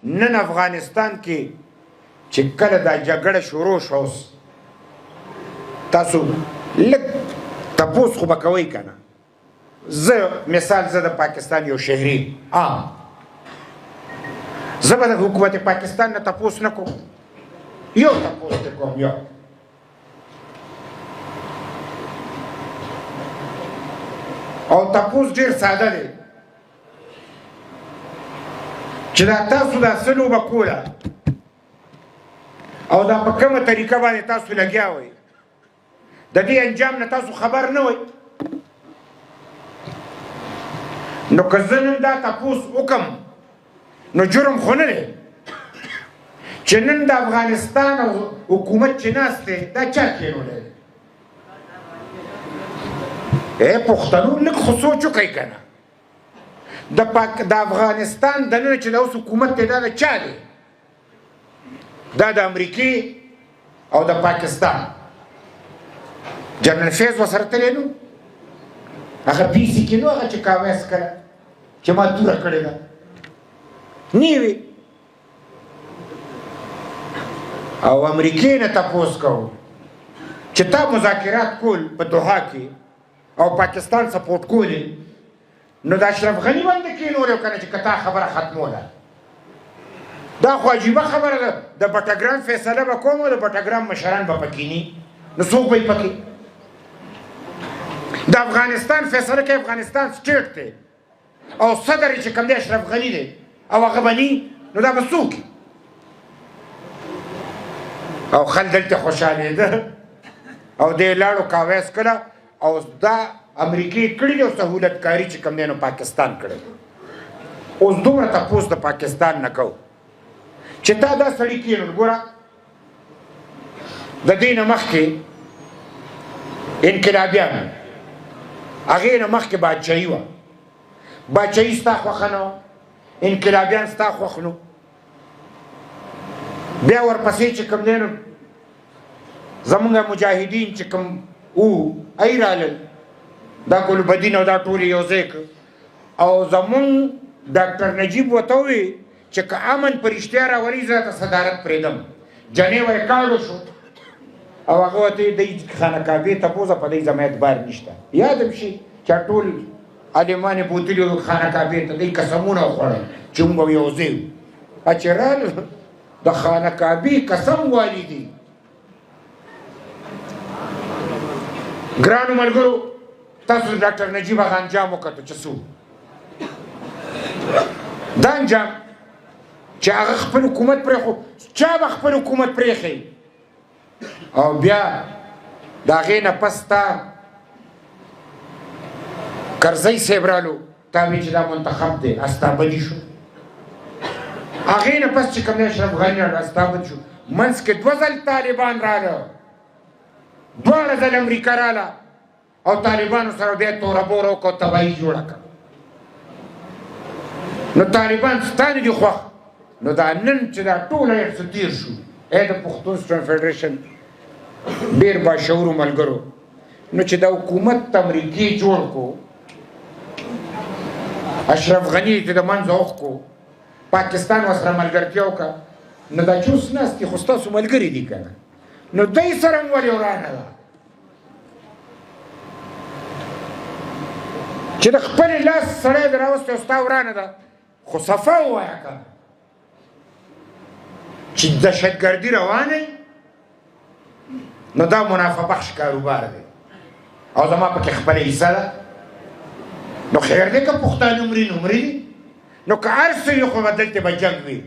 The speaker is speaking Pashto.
نن افغانستان کې چې کله دا جګړه شروع شوه اوس تاسو لږ تپوس خو به کوئ که نه زه مثال زه د پاکستان یو شهري عام زه به د حکومت پاکستان نه تپوس نه کوم یو تپوس دې کوم یو او تپوس ډېر ساده دی چې دا تاسو دا څه لوبه کوله او دا په کومه طریقه باندې تاسو لګیا وئ د دې انجام نه تاسو خبر نه وئ نو که زه نن دا تپوس وکړم نو جرم خو نه دی چې نن د افغانستان حکومت چې ناست دی دا چا کېنولی دی پښتنو لږ خو سوچ وکئ که نه د افغانستان دننه چې د اوس حکومت دی دا د چا دی دا د امریکې او د پاکستان جنرال فیض ورسره تللی نو هغه پیسې کې نو هغه چې کاویس کړه چې ما توره کړې ده نه وي او امریکې نه تپوس کوو چې تا مذاکرات کول په دوحه کې او پاکستان سپورټ کولې نو د اشرف غني باندې کېنولی او که نه چې که تا خبره ختموله دا خو عجیبه خبره ده د بټګرام فیصله به کوم او د بټګرام مشران به پکې نو څوک به یې پکې د افغانستان فیصله کوي افغانستان سټیټ دی او صدر یې چې کوم دی اشرف غني دی او هغه به نو دا به څوک او خل دلته خوشحالېده او دی لاړو کاویس کړه او دا امریکې کړي او سهولتکاري چې کوم دی نو پاکستان کړی اوس دومره تپوس د پاکستان نه کوو چې تا دا سړي کېنول ګوره د دې نه مخکې انقلابیان هغې نه مخکې بادشاهي وه بادشاهي ستا خوښه نه وه انقلابیان ستا خوښ نو بیا ورپسې چې کوم دی نو زمونږ مجاهدین چې کوم ای رالل دا ګلبدین او دا ټول یو ځای او زمونږ ډاکټر نجیب ورته ووایي چې که امن په رښتیا راولي زه د صدارت پرېږدم جنې وی کاڼو شو او هغه ورته دی خانقابې تپوسه په دی زما اعتبار نشته یادم شي چې ټول عالمان یې بوتلي وو خانقابې ته دی قسمونه وخوړل چې موږ به یو ځای وو چې رال د خانقابې قسم والي دي ګرانو ملګرو تاسو د ډاکټر نجیب هغه انجام وکتو چې څه دا انجام چې هغه خپل حکومت پرېښود چا به خپل حکومت پرېښی او بیا د هغې نه پس تا کرزی صاحب رالو تا وی چې دا منتخب دی استابدي شو هغې نه پس چې کوم دی اشرف غني راغی استابد شو منځ کې دوه ځل طالبان راغله دواړه ځل امریکا راله او طالبانو سره بیا توره بوره وکړه تباهي جوړه کړه نو طالبان ستا نه دي خوښ نو دا نن چې دا ټوله یې څه تېر شو ای د پښتون سټوډنټ فیډریشن ډېر باشعورو ملګرو نو چې د حکومت امریکې جوړ کړو اشرف غني ته د منځه وښکو پاکستان ورسره ملګرتیا وکړه نو دا چې اوس ناست دي خو ستاسو ملګري دي که نه نو دوی سره هم ولې ورانه ده چې د خپلې لاس سړی د راوستی او ستا ورانه ده خو صفا ووایه که چې دهشتګردي روانه نو دا منافع بخش کاروبار دی او زما پکې خپله حصه ده نو خیر دی که پښتانه مري نو مري دي نو که هر څه وي خو به دلته به جنګ وي